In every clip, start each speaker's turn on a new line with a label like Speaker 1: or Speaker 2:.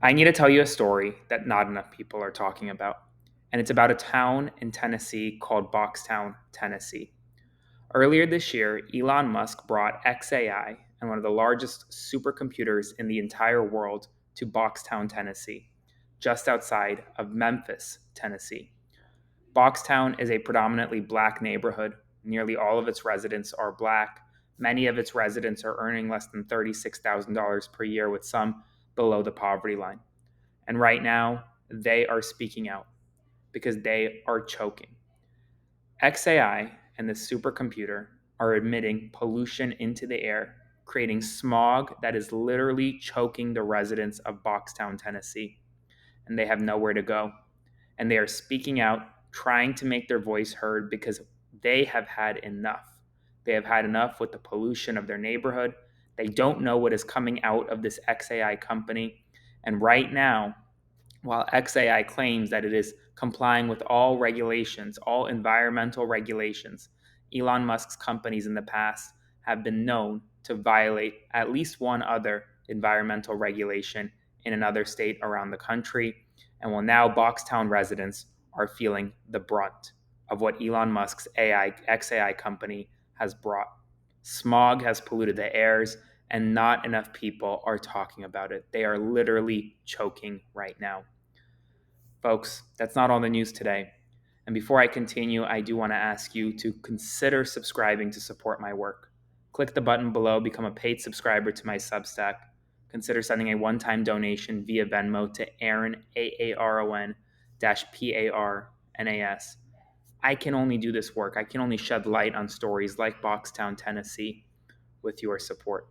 Speaker 1: I need to tell you a story that not enough people are talking about, and it's about a town in Tennessee called Boxtown, Tennessee. Earlier this year, Elon Musk brought XAI and one of the largest supercomputers in the entire world to Boxtown, Tennessee, just outside of Memphis, Tennessee. Boxtown is a predominantly black neighborhood. Nearly all of its residents are black. Many of its residents are earning less than $36,000 per year, with some below the poverty line. And right now, they are speaking out because they are choking. XAI and the supercomputer are emitting pollution into the air, creating smog that is literally choking the residents of Boxtown, Tennessee. And they have nowhere to go. And they are speaking out, trying to make their voice heard because they have had enough. They have had enough with the pollution of their neighborhood. They don't know what is coming out of this XAI company. And right now, while XAI claims that it is complying with all regulations, all environmental regulations, Elon Musk's companies in the past have been known to violate at least one other environmental regulation in another state around the country. And while now Boxtown residents are feeling the brunt of what Elon Musk's XAI company has brought. Smog has polluted the airs, and not enough people are talking about it. They are literally choking right now. Folks, that's not all the news today. And before I continue, I do want to ask you to consider subscribing to support my work. Click the button below, become a paid subscriber to my Substack. Consider sending a one-time donation via Venmo to Aaron, Aaron Parnas. I can only do this work. I can only shed light on stories like Boxtown, Tennessee, with your support.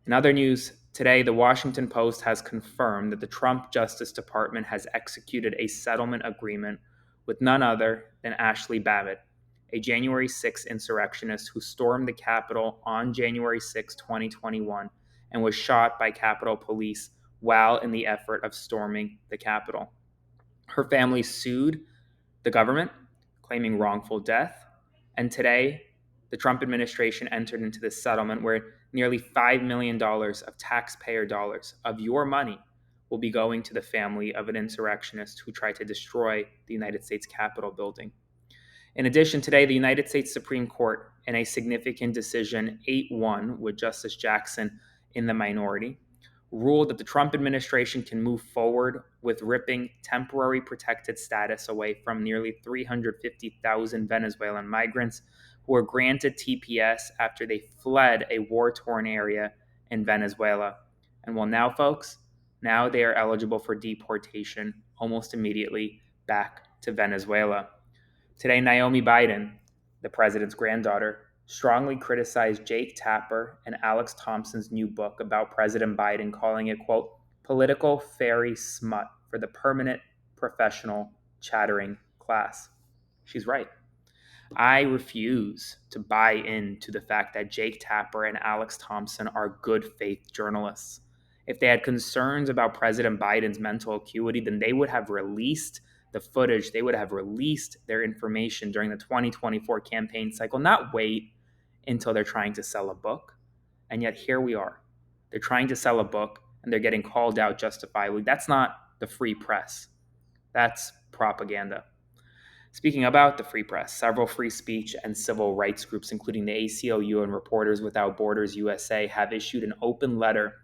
Speaker 1: In other news, today the Washington Post has confirmed that the Trump Justice Department has executed a settlement agreement with none other than Ashley Babbitt, a January 6 insurrectionist who stormed the Capitol on January 6, 2021, and was shot by Capitol Police while in the effort of storming the Capitol. Her family sued the government, claiming wrongful death, and today the Trump administration entered into this settlement where nearly $5 million of taxpayer dollars, of your money, will be going to the family of an insurrectionist who tried to destroy the United States Capitol building. In addition, today, the United States Supreme Court, in a significant decision 8-1 with Justice Jackson in the minority, ruled that the Trump administration can move forward with ripping temporary protected status away from nearly 350,000 Venezuelan migrants who were granted TPS after they fled a war-torn area in Venezuela. And well, now, folks, now they are eligible for deportation almost immediately back to Venezuela. Today, Naomi Biden, the president's granddaughter, strongly criticized Jake Tapper and Alex Thompson's new book about President Biden, calling it, quote, political fairy smut for the permanent professional chattering class. She's right. I refuse to buy into the fact that Jake Tapper and Alex Thompson are good faith journalists. If they had concerns about President Biden's mental acuity, then they would have released the footage, they would have released their information during the 2024 campaign cycle, not wait until they're trying to sell a book. And yet here we are. They're trying to sell a book and they're getting called out justifiably. That's not the free press. That's propaganda. Speaking about the free press, several free speech and civil rights groups, including the ACLU and Reporters Without Borders USA, have issued an open letter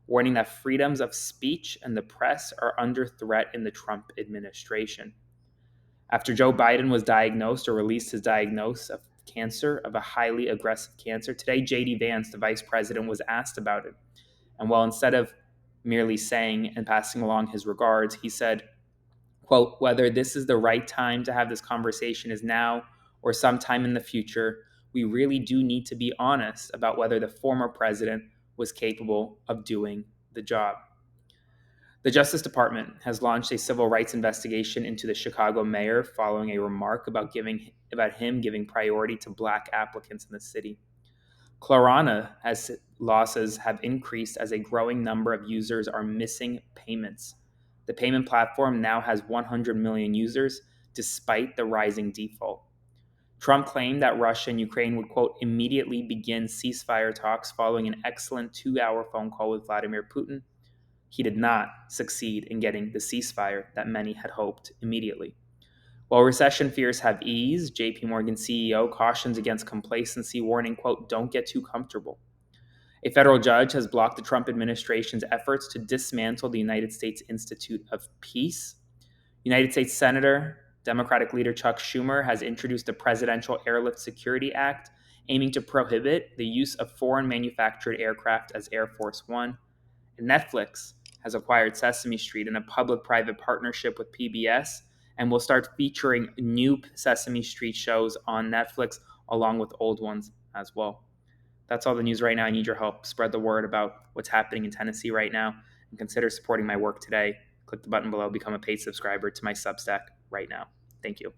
Speaker 1: warning that freedoms of speech and the press are under threat in the Trump administration. After Joe Biden was diagnosed or released his diagnosis of cancer, of a highly aggressive cancer, today J.D. Vance, the vice president, was asked about it. And while instead of merely saying and passing along his regards, he said, quote, whether this is the right time to have this conversation is now or sometime in the future, we really do need to be honest about whether the former president was capable of doing the job. The Justice Department has launched a civil rights investigation into the Chicago mayor following a remark about him giving priority to black applicants in the city. Klarna losses have increased as a growing number of users are missing payments. The payment platform now has 100 million users despite the rising default. Trump claimed that Russia and Ukraine would, quote, immediately begin ceasefire talks following an excellent 2-hour phone call with Vladimir Putin. he did not succeed in getting the ceasefire that many had hoped immediately. While recession fears have eased, JP Morgan CEO cautions against complacency, warning, quote, "Don't get too comfortable." A federal judge has blocked the Trump administration's efforts to dismantle the United States Institute of Peace. United States Senator, Democratic leader Chuck Schumer has introduced the Presidential Airlift Security Act, aiming to prohibit the use of foreign manufactured aircraft as Air Force One. And Netflix has acquired Sesame Street in a public-private partnership with PBS and will start featuring new Sesame Street shows on Netflix along with old ones as well. That's all the news right now. I need your help. Spread the word about what's happening in Tennessee right now and consider supporting my work today. Click the button below, become a paid subscriber to my Substack right now. Thank you.